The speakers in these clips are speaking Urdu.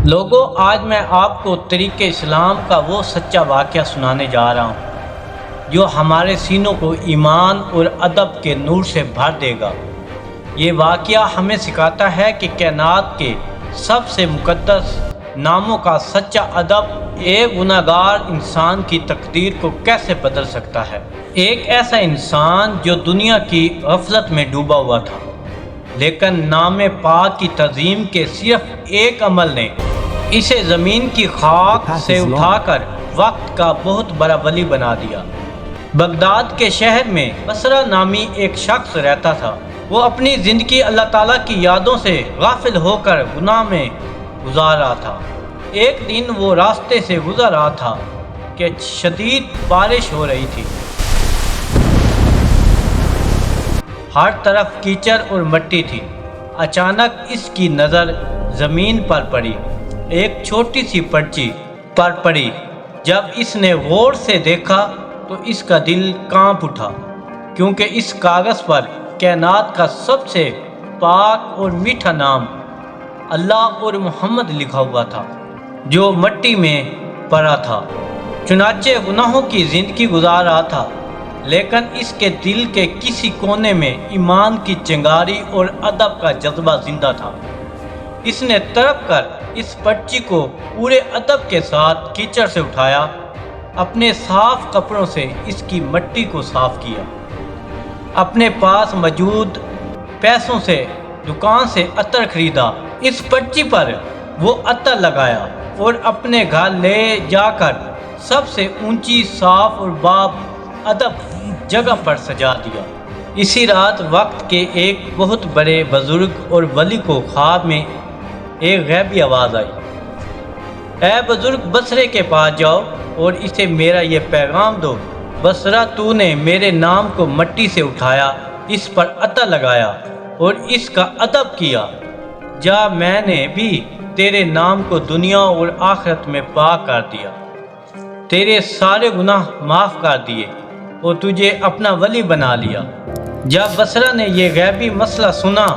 لوگوں، آج میں آپ کو طریق اسلام کا وہ سچا واقعہ سنانے جا رہا ہوں جو ہمارے سینوں کو ایمان اور ادب کے نور سے بھر دے گا۔ یہ واقعہ ہمیں سکھاتا ہے کہ کائنات کے سب سے مقدس ناموں کا سچا ادب ایک گناہگار انسان کی تقدیر کو کیسے بدل سکتا ہے۔ ایک ایسا انسان جو دنیا کی غفلت میں ڈوبا ہوا تھا، لیکن نام پاک کی تعظیم کے صرف ایک عمل نے اسے زمین کی خاک سے اٹھا کر وقت کا بہت بڑا ولی بنا دیا۔ بغداد کے شہر میں بصرہ نامی ایک شخص رہتا تھا۔ وہ اپنی زندگی اللہ تعالیٰ کی یادوں سے غافل ہو کر گناہ میں گزار رہا تھا۔ ایک دن وہ راستے سے گزر رہا تھا کہ شدید بارش ہو رہی تھی۔ ہر طرف کیچڑ اور مٹی تھی۔ اچانک اس کی نظر زمین پر پڑی، ایک چھوٹی سی پرچی پر پڑی۔ جب اس نے غور سے دیکھا تو اس کا دل کانپ اٹھا، کیونکہ اس کاغذ پر کائنات کا سب سے پاک اور میٹھا نام اللہ اور محمد لکھا ہوا تھا، جو مٹی میں پڑا تھا۔ چنانچہ گناہوں کی زندگی گزار رہا تھا، لیکن اس کے دل کے کسی کونے میں ایمان کی چنگاری اور ادب کا جذبہ زندہ تھا۔ اس نے تڑپ کر اس پرچی کو پورے ادب کے ساتھ کیچڑ سے اٹھایا، اپنے صاف کپڑوں سے اس کی مٹی کو صاف کیا، اپنے پاس موجود پیسوں سے دکان سے عطر خریدا، اس پرچی پر وہ عطر لگایا اور اپنے گھر لے جا کر سب سے اونچی، صاف اور باب ادب جگہ پر سجا دیا۔ اسی رات وقت کے ایک بہت بڑے بزرگ اور ولی کو خواب میں ایک غیبی آواز آئی، اے بزرگ، بصرے کے پاس جاؤ اور اسے میرا یہ پیغام دو، بصرہ، تو نے میرے نام کو مٹی سے اٹھایا، اس پر عطر لگایا اور اس کا ادب کیا۔ جا، میں نے بھی تیرے نام کو دنیا اور آخرت میں پاک کر دیا، تیرے سارے گناہ معاف کر دیے اور تجھے اپنا ولی بنا لیا۔ جب بصرہ نے یہ غیبی مسئلہ سنا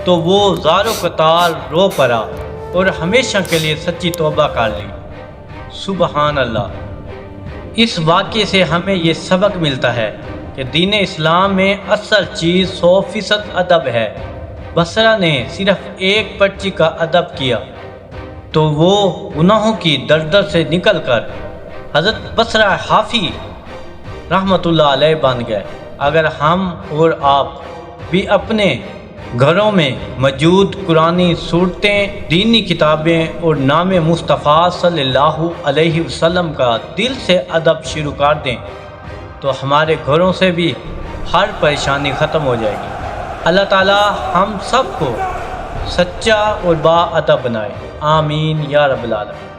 تو وہ زار و قطار رو پڑا اور ہمیشہ کے لیے سچی توبہ کر لی۔ سبحان اللہ۔ اس واقعے سے ہمیں یہ سبق ملتا ہے کہ دین اسلام میں اصل چیز 100% ادب ہے۔ بصرہ نے صرف ایک پرچی کا ادب کیا تو وہ گناہوں کی دردر سے نکل کر حضرت بصرہ حافی رحمۃ اللہ علیہ بن گئے۔ اگر ہم اور آپ بھی اپنے گھروں میں موجود قرآنی صورتیں، دینی کتابیں اور نام مصطفیٰ صلی اللہ علیہ وسلم کا دل سے ادب شروع کر دیں تو ہمارے گھروں سے بھی ہر پریشانی ختم ہو جائے گی۔ اللہ تعالیٰ ہم سب کو سچا اور با ادب بنائے، آمین یا رب العالمین۔